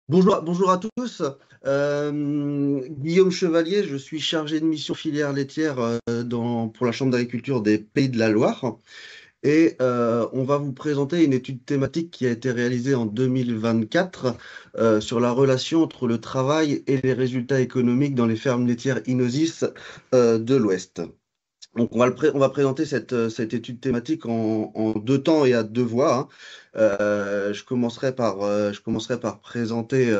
Bonjour à tous. Guillaume Chevalier, je suis chargé de mission filière laitière pour la Chambre d'agriculture des Pays de la Loire. Et on va vous présenter une étude thématique qui a été réalisée en 2024 sur la relation entre le travail et les résultats économiques dans les fermes laitières Inosis de l'Ouest. Donc, on va présenter cette étude thématique en deux temps et à deux voix, hein. Je commencerai par présenter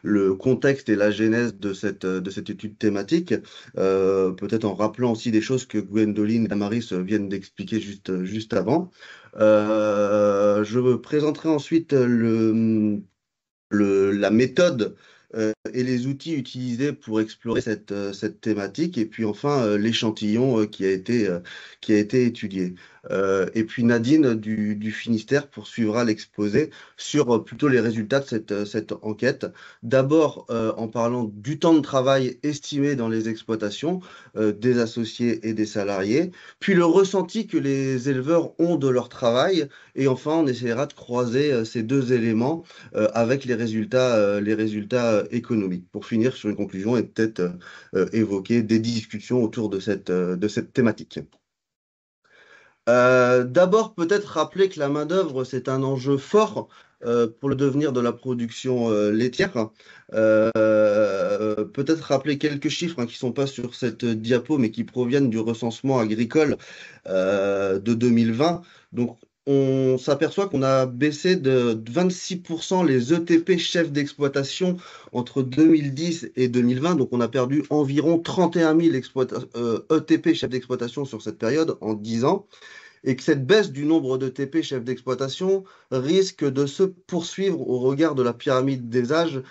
le contexte et la genèse de cette étude thématique, peut-être en rappelant aussi des choses que Gwendoline et Amaris viennent d'expliquer juste avant. Je me présenterai ensuite la méthode et les outils utilisés pour explorer cette thématique, et puis enfin l'échantillon qui a été étudié. Et puis Nadine du Finistère poursuivra l'exposé sur plutôt les résultats de cette enquête. D'abord en parlant du temps de travail estimé dans les exploitations des associés et des salariés, puis le ressenti que les éleveurs ont de leur travail, et enfin on essaiera de croiser ces deux éléments avec les résultats économiques, pour finir sur une conclusion et peut-être évoquer des discussions autour de cette thématique. D'abord, peut-être rappeler que la main-d'œuvre, c'est un enjeu fort pour le devenir de la production laitière. Peut-être rappeler quelques chiffres qui ne sont pas sur cette diapo, mais qui proviennent du recensement agricole de 2020. Donc, on s'aperçoit qu'on a baissé de 26% les ETP chefs d'exploitation entre 2010 et 2020. Donc, on a perdu environ 31 000 ETP chefs d'exploitation sur cette période en 10 ans, et que cette baisse du nombre de TP chefs d'exploitation risque de se poursuivre au regard de la pyramide des âges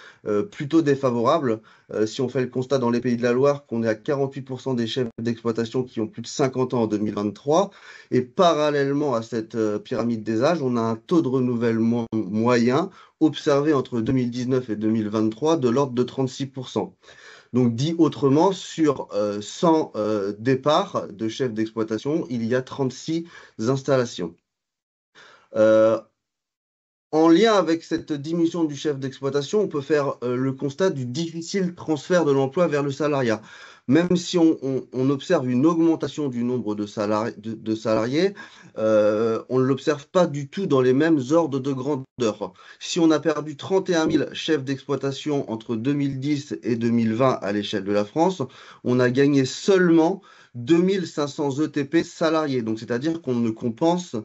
plutôt défavorable. Si on fait le constat dans les Pays de la Loire qu'on est à 48% des chefs d'exploitation qui ont plus de 50 ans en 2023, et parallèlement à cette pyramide des âges, on a un taux de renouvellement moyen observé entre 2019 et 2023 de l'ordre de 36%. Donc, dit autrement, sur 100 départs de chefs d'exploitation, il y a 36 installations. Euh, En lien avec cette diminution du chef d'exploitation, on peut faire le constat du difficile transfert de l'emploi vers le salariat. Même si on observe une augmentation du nombre de salariés, on ne l'observe pas du tout dans les mêmes ordres de grandeur. Si on a perdu 31 000 chefs d'exploitation entre 2010 et 2020 à l'échelle de la France, on a gagné seulement 2500 ETP salariés. Donc, c'est-à-dire qu'on ne compense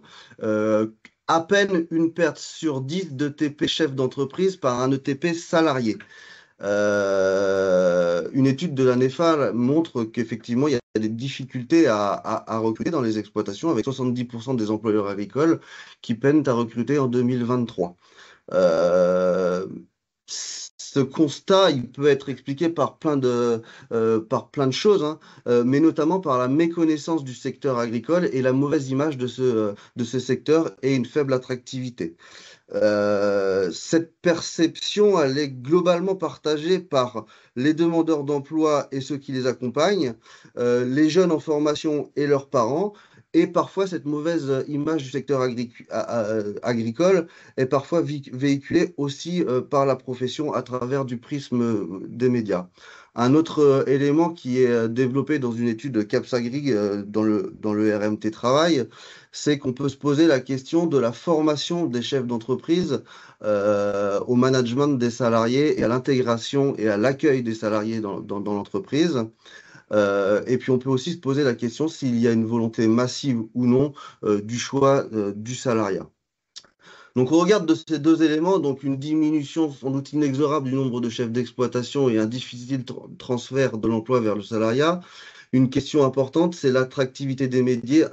euh, à peine une perte sur 10 d'ETP chef d'entreprise par un ETP salarié. Une étude de la NEFA montre qu'effectivement, il y a des difficultés à recruter dans les exploitations, avec 70% des employeurs agricoles qui peinent à recruter en 2023. Euh, Ce constat, il peut être expliqué par plein de choses, hein, mais notamment par la méconnaissance du secteur agricole et la mauvaise image de ce secteur et une faible attractivité. Cette perception, elle est globalement partagée par les demandeurs d'emploi et ceux qui les accompagnent, les jeunes en formation et leurs parents. Et parfois, cette mauvaise image du secteur agricole est parfois véhiculée aussi par la profession à travers du prisme des médias. Un autre élément qui est développé dans une étude de Capsagri dans le RMT Travail, c'est qu'on peut se poser la question de la formation des chefs d'entreprise au management des salariés et à l'intégration et à l'accueil des salariés dans l'entreprise. Et puis on peut aussi se poser la question s'il y a une volonté massive ou non du choix du salariat. Donc au regard de ces deux éléments, donc une diminution sans doute inexorable du nombre de chefs d'exploitation et un difficile transfert de l'emploi vers le salariat, une question importante, c'est l'attractivité des métiers,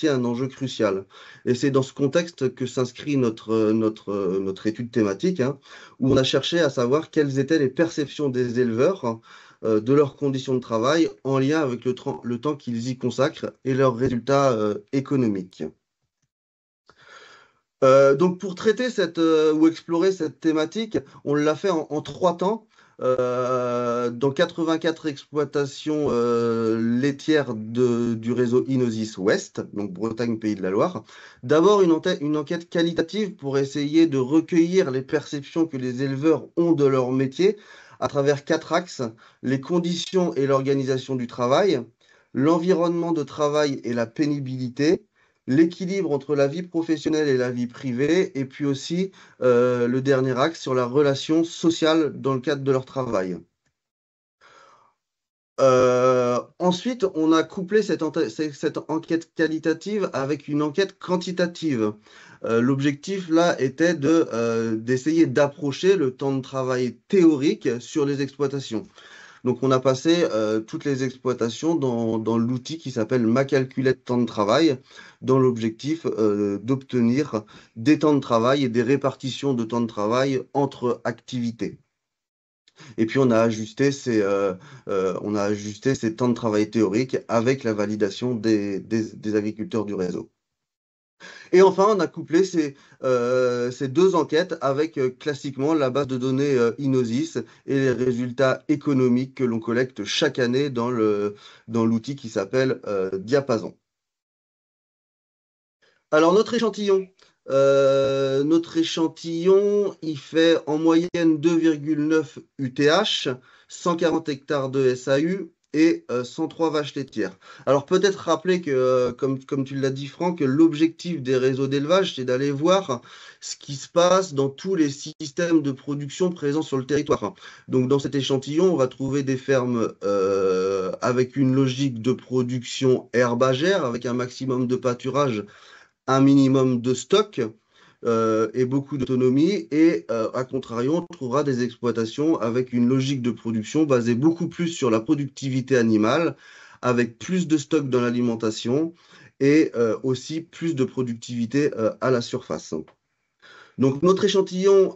un enjeu crucial. Et c'est dans ce contexte que s'inscrit notre étude thématique, hein, où on a cherché à savoir quelles étaient les perceptions des éleveurs de leurs conditions de travail en lien avec le temps qu'ils y consacrent et leurs résultats économiques. Donc pour traiter ou explorer cette thématique, on l'a fait en trois temps. dans 84 exploitations laitières du réseau Inosis Ouest, donc Bretagne, Pays de la Loire. D'abord, une enquête qualitative pour essayer de recueillir les perceptions que les éleveurs ont de leur métier à travers quatre axes: les conditions et l'organisation du travail, l'environnement de travail et la pénibilité, l'équilibre entre la vie professionnelle et la vie privée, et puis aussi le dernier axe sur la relation sociale dans le cadre de leur travail. Ensuite, on a couplé cette enquête qualitative avec une enquête quantitative. L'objectif là était d'essayer d'approcher le temps de travail théorique sur les exploitations. Donc, on a passé toutes les exploitations dans l'outil qui s'appelle Ma Calculette Temps de Travail, dans l'objectif d'obtenir des temps de travail et des répartitions de temps de travail entre activités. Et puis, on a ajusté ces temps de travail théoriques avec la validation des agriculteurs du réseau. Et enfin, on a couplé ces deux enquêtes avec classiquement la base de données Inosis et les résultats économiques que l'on collecte chaque année dans l'outil qui s'appelle Diapason. Alors, notre échantillon, il fait en moyenne 2,9 UTH, 140 hectares de SAU et 103 vaches laitières. Alors, peut-être rappeler que, comme tu l'as dit, Franck, l'objectif des réseaux d'élevage, c'est d'aller voir ce qui se passe dans tous les systèmes de production présents sur le territoire. Donc, dans cet échantillon, on va trouver des fermes avec une logique de production herbagère, avec un maximum de pâturage, un minimum de stock et beaucoup d'autonomie. Et à contrario, on trouvera des exploitations avec une logique de production basée beaucoup plus sur la productivité animale, avec plus de stock dans l'alimentation et aussi plus de productivité à la surface. Donc notre échantillon,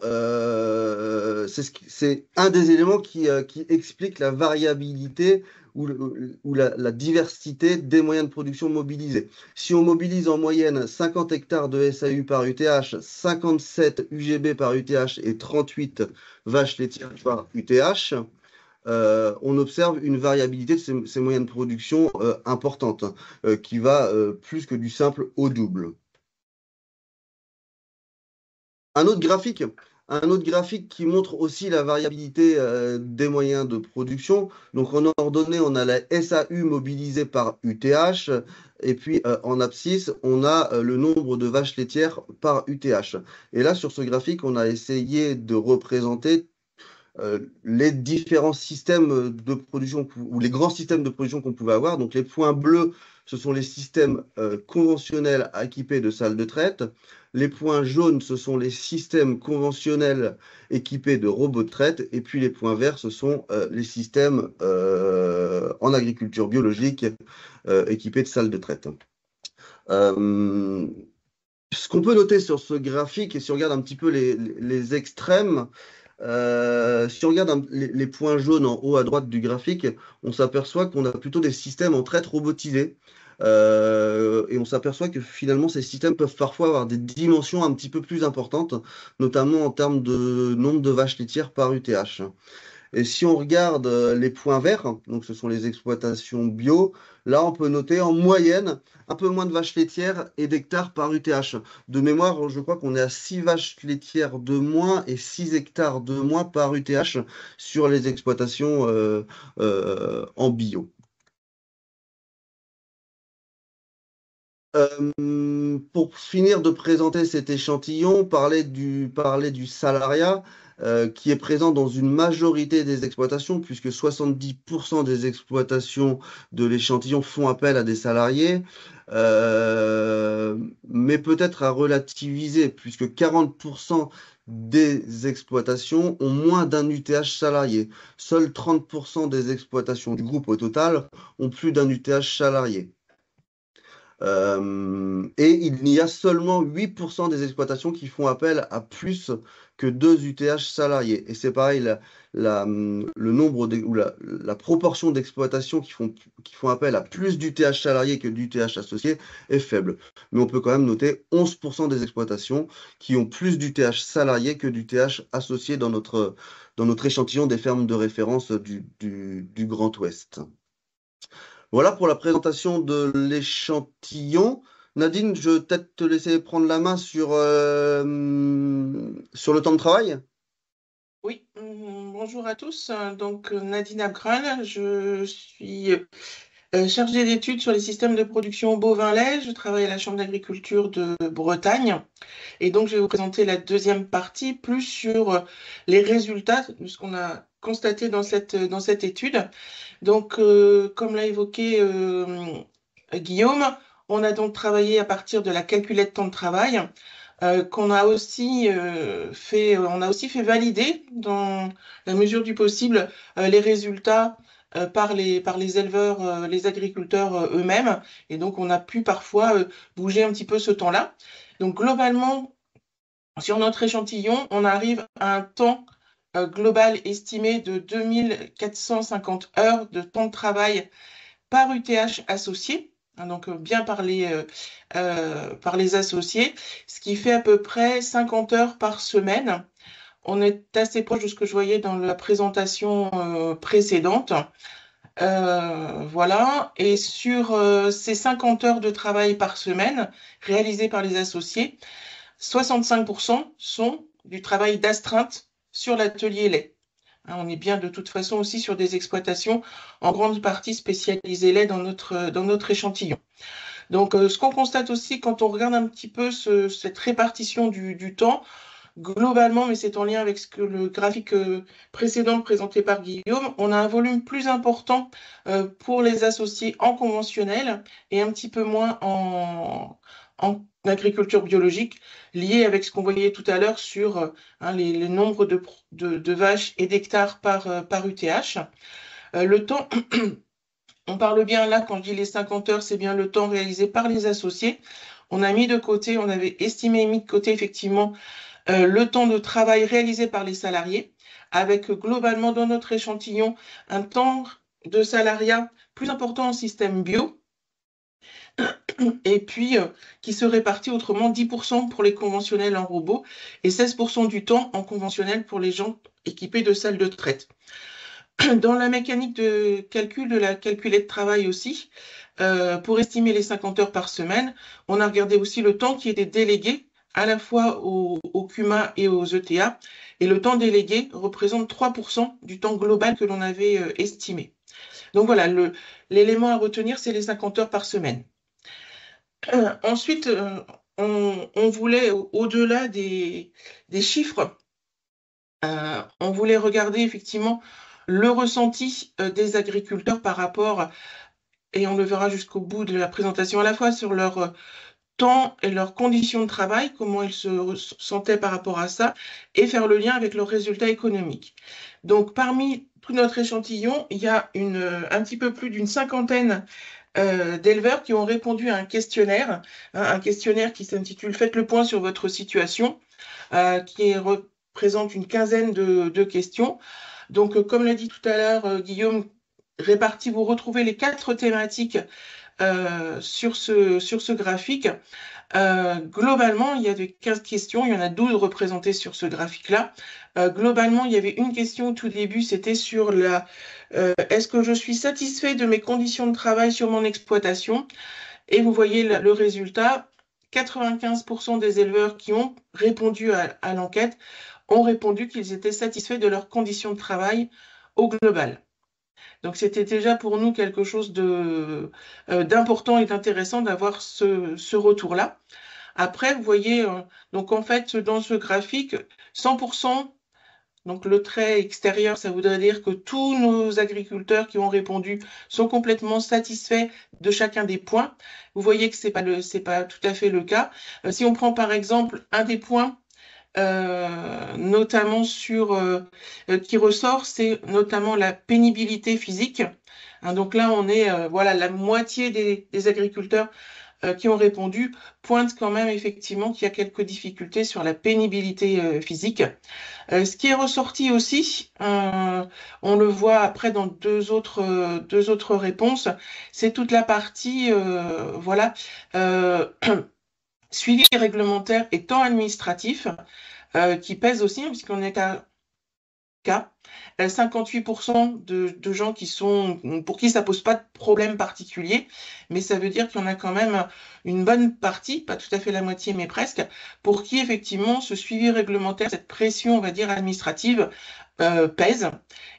c'est un des éléments qui explique la variabilité ou la diversité des moyens de production mobilisés. Si on mobilise en moyenne 50 hectares de SAU par UTH, 57 UGB par UTH et 38 vaches laitières par UTH, on observe une variabilité de ces moyens de production importante, qui va plus que du simple au double. Un autre graphique, un autre graphique qui montre aussi la variabilité des moyens de production. Donc en ordonnée, on a la SAU mobilisée par UTH, et puis en abscisse, on a le nombre de vaches laitières par UTH. Et là, sur ce graphique, on a essayé de représenter les différents systèmes de production ou les grands systèmes de production qu'on pouvait avoir. Donc les points bleus, ce sont les systèmes conventionnels équipés de salles de traite. Les points jaunes, ce sont les systèmes conventionnels équipés de robots de traite. Et puis les points verts, ce sont les systèmes en agriculture biologique équipés de salles de traite. Ce qu'on peut noter sur ce graphique, et si on regarde un petit peu les extrêmes, si on regarde les points jaunes en haut à droite du graphique, on s'aperçoit qu'on a plutôt des systèmes en traite robotisés. Et on s'aperçoit que finalement, ces systèmes peuvent parfois avoir des dimensions un petit peu plus importantes, notamment en termes de nombre de vaches laitières par UTH. Et si on regarde les points verts, donc ce sont les exploitations bio, là on peut noter en moyenne un peu moins de vaches laitières et d'hectares par UTH. De mémoire, je crois qu'on est à 6 vaches laitières de moins et 6 hectares de moins par UTH sur les exploitations en bio. Pour finir de présenter cet échantillon, parler du salariat qui est présent dans une majorité des exploitations, puisque 70% des exploitations de l'échantillon font appel à des salariés, mais peut-être à relativiser, puisque 40% des exploitations ont moins d'un UTH salarié. Seuls 30% des exploitations du groupe au total ont plus d'un UTH salarié. Et il y a seulement 8% des exploitations qui font appel à plus que 2 UTH salariés. Et c'est pareil, le nombre ou la proportion d'exploitations qui font appel à plus d'UTH salariés que d'UTH associés est faible. Mais on peut quand même noter 11% des exploitations qui ont plus d'UTH salariés que d'UTH associés dans notre échantillon des fermes de référence du Grand Ouest. Voilà pour la présentation de l'échantillon. Nadine, je vais peut-être te laisser prendre la main sur le temps de travail. Oui, bonjour à tous. Donc, Nadine Abgral, je suis chargée d'études sur les systèmes de production bovin-lait. Je travaille à la Chambre d'agriculture de Bretagne. Et donc, je vais vous présenter la deuxième partie, plus sur les résultats de ce qu'on a constaté dans cette étude. Donc, comme l'a évoqué Guillaume, on a donc travaillé à partir de la calculette temps de travail qu'on a aussi on a aussi fait valider dans la mesure du possible les résultats par les éleveurs, les agriculteurs eux-mêmes. Et donc, on a pu parfois bouger un petit peu ce temps-là. Donc, globalement, sur notre échantillon, on arrive à un temps global estimé de 2450 heures de temps de travail par UTH associé, hein, donc bien par les associés, ce qui fait à peu près 50 heures par semaine. On est assez proche de ce que je voyais dans la présentation précédente. Voilà. Et sur ces 50 heures de travail par semaine réalisées par les associés, 65% sont du travail d'astreinte sur l'atelier lait. Hein, on est bien de toute façon aussi sur des exploitations en grande partie spécialisées lait dans notre échantillon. Donc, ce qu'on constate aussi quand on regarde un petit peu cette répartition du temps, globalement, mais c'est en lien avec ce que le graphique précédent présenté par Guillaume, on a un volume plus important pour les associés en conventionnel et un petit peu moins en agriculture biologique, lié avec ce qu'on voyait tout à l'heure sur les nombres de vaches et d'hectares par UTH. Le temps, on parle bien là, quand je dis les 50 heures, c'est bien le temps réalisé par les associés. On a mis de côté, on avait estimé et mis de côté effectivement le temps de travail réalisé par les salariés, avec globalement dans notre échantillon un temps de salariat plus important en système bio, et puis qui se répartit autrement 10% pour les conventionnels en robot et 16% du temps en conventionnel pour les gens équipés de salles de traite. Dans la mécanique de calcul de la calculette de travail aussi, pour estimer les 50 heures par semaine, on a regardé aussi le temps qui était délégué à la fois au CUMA et aux ETA, et le temps délégué représente 3% du temps global que l'on avait estimé. Donc voilà, l'élément à retenir, c'est les 50 heures par semaine. Ensuite, on voulait, au-delà des chiffres, on voulait regarder effectivement le ressenti des agriculteurs par rapport, et on le verra jusqu'au bout de la présentation, à la fois sur leur temps et leurs conditions de travail, comment ils se sentaient par rapport à ça, et faire le lien avec leurs résultats économiques. Donc, parmi tout notre échantillon, il y a un petit peu plus d'une cinquantaine d'éleveurs qui ont répondu à un questionnaire qui s'intitule Faites le point sur votre situation, qui représente une quinzaine de questions. Donc, comme l'a dit tout à l'heure Guillaume, répartis, vous retrouvez les 4 thématiques sur ce graphique. Globalement, il y avait 15 questions, il y en a 12 représentées sur ce graphique-là. Globalement, il y avait une question au tout début, c'était sur est-ce que je suis satisfait de mes conditions de travail sur mon exploitation? Et vous voyez le résultat, 95% des éleveurs qui ont répondu à l'enquête ont répondu qu'ils étaient satisfaits de leurs conditions de travail au global. Donc c'était déjà pour nous quelque chose d'important et d'intéressant d'avoir ce retour-là. Après, vous voyez, donc en fait, dans ce graphique, 100%, donc le trait extérieur, ça voudrait dire que tous nos agriculteurs qui ont répondu sont complètement satisfaits de chacun des points. Vous voyez que c'est pas tout à fait le cas. Si on prend par exemple un des points notamment qui ressort, c'est notamment la pénibilité physique. Hein, donc là, on est voilà la moitié des agriculteurs qui ont répondu pointent quand même effectivement qu'il y a quelques difficultés sur la pénibilité physique. Ce qui est ressorti aussi, on le voit après dans deux autres réponses, c'est toute la partie, voilà, suivi réglementaire et temps administratif, qui pèse aussi, hein, puisqu'on est à cas. 58% de gens pour qui ça pose pas de problème particulier, mais ça veut dire qu'il y en a quand même une bonne partie, pas tout à fait la moitié, mais presque, pour qui effectivement ce suivi réglementaire, cette pression, on va dire, administrative, pèse.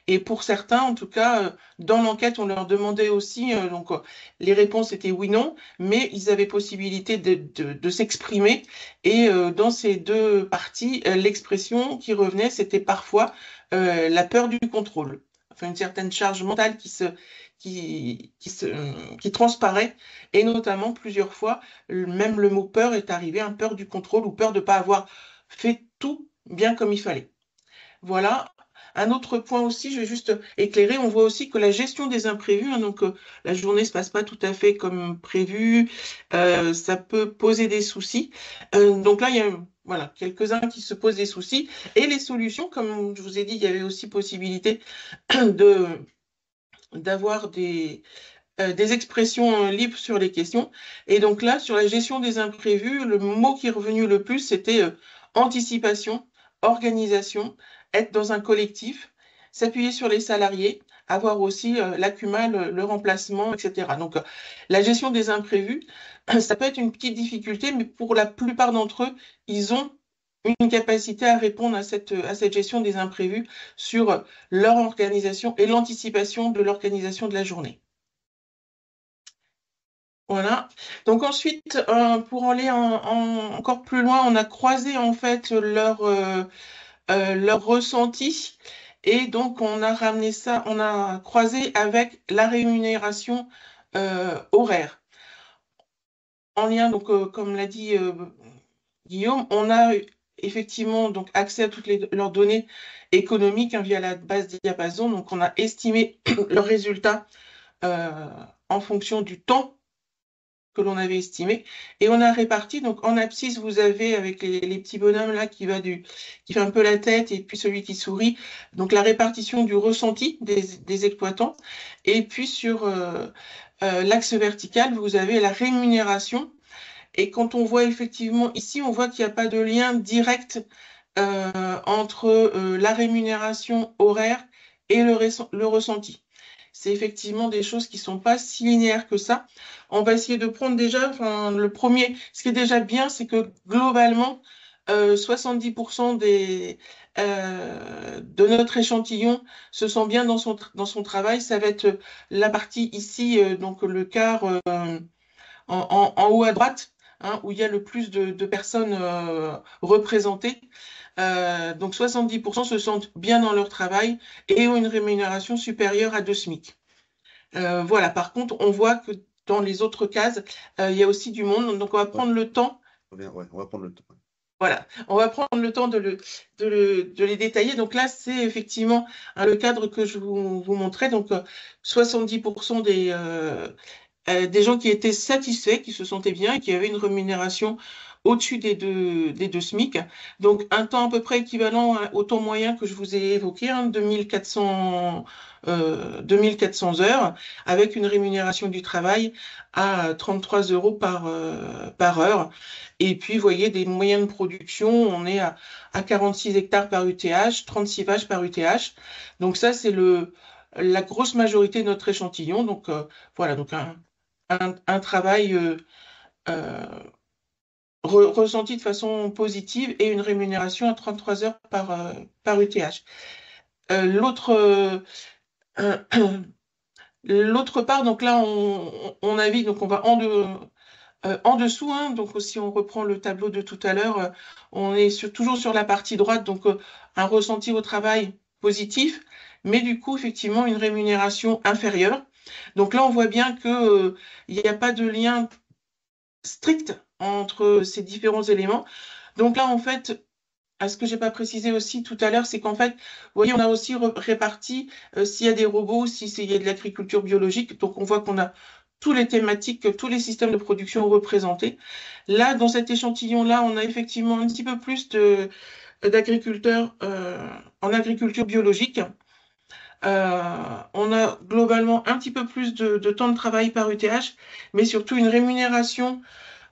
Et pour certains, en tout cas, dans l'enquête, on leur demandait aussi, les réponses étaient oui, non, mais ils avaient possibilité de s'exprimer. Et dans ces deux parties, l'expression qui revenait, c'était parfois la peur du contrôle, enfin une certaine charge mentale qui transparaît, et notamment plusieurs fois, même le mot peur est arrivé, un peur du contrôle ou peur de ne pas avoir fait tout bien comme il fallait. Voilà. Un autre point aussi, je vais juste éclairer, on voit aussi que la gestion des imprévus, hein, la journée ne se passe pas tout à fait comme prévu, ça peut poser des soucis. Donc là, il y a voilà, quelques-uns qui se posent des soucis. Et les solutions, comme je vous ai dit, il y avait aussi possibilité d'avoir des expressions libres sur les questions. Et donc là, sur la gestion des imprévus, le mot qui est revenu le plus, c'était anticipation, organisation, être dans un collectif, s'appuyer sur les salariés, avoir aussi l'accumul, le remplacement, etc. Donc la gestion des imprévus, ça peut être une petite difficulté, mais pour la plupart d'entre eux, ils ont une capacité à répondre à cette gestion des imprévus sur leur organisation et l'anticipation de l'organisation de la journée. Voilà. Donc ensuite, pour aller encore plus loin, on a croisé en fait leur ressenti, et donc on a ramené ça, on a croisé avec la rémunération horaire. En lien, donc comme l'a dit Guillaume, on a effectivement donc accès à toutes leurs données économiques, hein, via la base Diapason. Donc on a estimé leurs résultats en fonction du temps que l'on avait estimé, et on a réparti. Donc en abscisse, vous avez avec les petits bonhommes là qui fait un peu la tête, et puis celui qui sourit, donc la répartition du ressenti des exploitants. Et puis sur l'axe vertical, vous avez la rémunération. Et quand on voit effectivement ici, on voit qu'il n'y a pas de lien direct entre la rémunération horaire et le ressenti. C'est effectivement des choses qui ne sont pas si linéaires que ça. On va essayer de prendre déjà, le premier, ce qui est déjà bien, c'est que globalement, 70% de notre échantillon se sent bien dans son travail. Ça va être la partie ici, donc le quart en haut à droite, hein, où il y a le plus de personnes représentées. Donc 70% se sentent bien dans leur travail et ont une rémunération supérieure à 2 SMIC. Voilà, par contre, on voit que dans les autres cases, il y a aussi du monde. Donc on va prendre le temps. Ouais, on va prendre le temps. Voilà, on va prendre le temps de les détailler. Donc là, c'est effectivement le cadre que je vous montrais. Donc 70% des gens qui étaient satisfaits, qui se sentaient bien et qui avaient une rémunération au-dessus des deux SMIC. Donc, un temps à peu près équivalent au temps moyen que je vous ai évoqué, hein, 2400 heures, avec une rémunération du travail à 33 € par heure. Et puis, vous voyez, des moyens de production, on est à 46 hectares par UTH, 36 vaches par UTH. Donc ça, c'est la grosse majorité de notre échantillon. Donc, voilà, donc un travail ressenti de façon positive, et une rémunération à 33 heures par UTH. L'autre part, donc là, on navigue, donc on va en dessous, hein, donc si on reprend le tableau de tout à l'heure, on est toujours sur la partie droite, donc un ressenti au travail positif, mais du coup, effectivement, une rémunération inférieure. Donc là, on voit bien qu'il n'y a pas de lien strict entre ces différents éléments. Donc là, en fait, à ce que je n'ai pas précisé aussi tout à l'heure, c'est qu'en fait, vous voyez, on a aussi réparti s'il y a des robots, s'il y a de l'agriculture biologique. Donc on voit qu'on a tous les thématiques, tous les systèmes de production représentés. Là, dans cet échantillon-là, on a effectivement un petit peu plus d'agriculteurs en agriculture biologique. On a globalement un petit peu plus de temps de travail par UTH, mais surtout une rémunération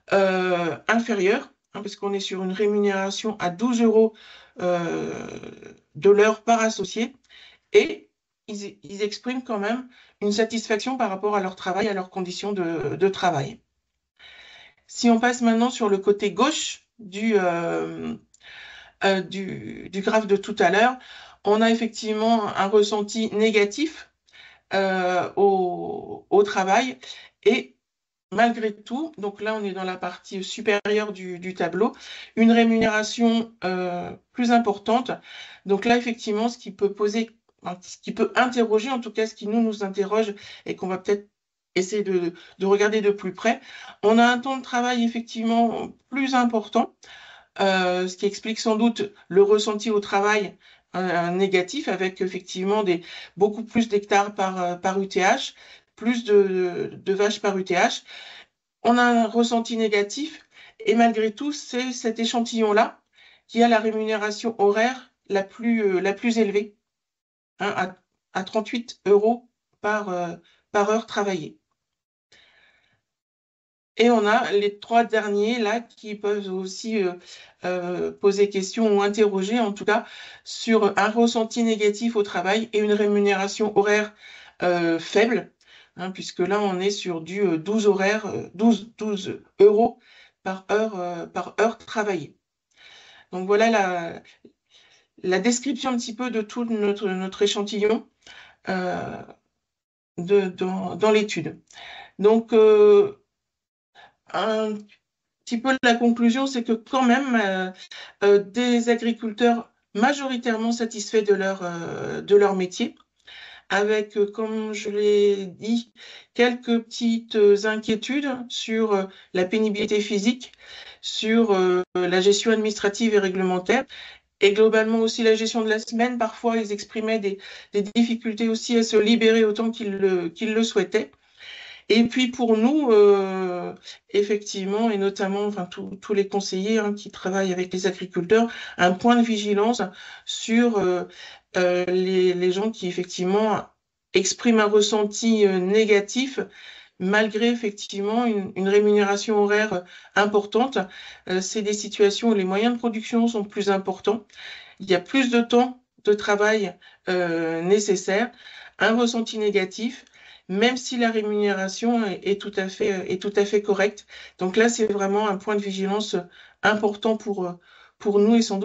inférieure, hein, parce qu'on est sur une rémunération à 12 euros de l'heure par associé, et ils expriment quand même une satisfaction par rapport à leur travail, à leurs conditions de travail. Si on passe maintenant sur le côté gauche du graphe de tout à l'heure, on a effectivement un ressenti négatif au travail, et malgré tout, donc là on est dans la partie supérieure du tableau, une rémunération plus importante. Donc là effectivement, ce qui peut interroger, en tout cas ce qui nous interroge et qu'on va peut-être essayer de regarder de plus près, on a un temps de travail effectivement plus important, ce qui explique sans doute le ressenti au travail négatif, avec effectivement beaucoup plus d'hectares par UTH, plus de vaches par UTH. On a un ressenti négatif, et malgré tout, c'est cet échantillon-là qui a la rémunération horaire la plus élevée, hein, à 38 euros par heure travaillée. Et on a les trois derniers là qui peuvent aussi poser question ou interroger, en tout cas, sur un ressenti négatif au travail et une rémunération horaire faible, hein, puisque là on est sur du 12 euros par heure travaillée. Donc voilà la description un petit peu de tout notre échantillon dans l'étude. Donc un petit peu la conclusion, c'est que quand même des agriculteurs majoritairement satisfaits de leur métier, avec, comme je l'ai dit, quelques petites inquiétudes sur la pénibilité physique, sur la gestion administrative et réglementaire, et globalement aussi la gestion de la semaine. Parfois, ils exprimaient des difficultés aussi à se libérer autant qu'ils le souhaitaient. Et puis pour nous, effectivement, et notamment enfin, tous les conseillers hein, qui travaillent avec les agriculteurs, un point de vigilance sur les gens qui effectivement expriment un ressenti négatif, malgré effectivement une rémunération horaire importante. C'est des situations où les moyens de production sont plus importants, il y a plus de temps de travail nécessaire, un ressenti négatif, même si la rémunération est tout à fait correcte. Donc là, c'est vraiment un point de vigilance important pour nous, et sans doute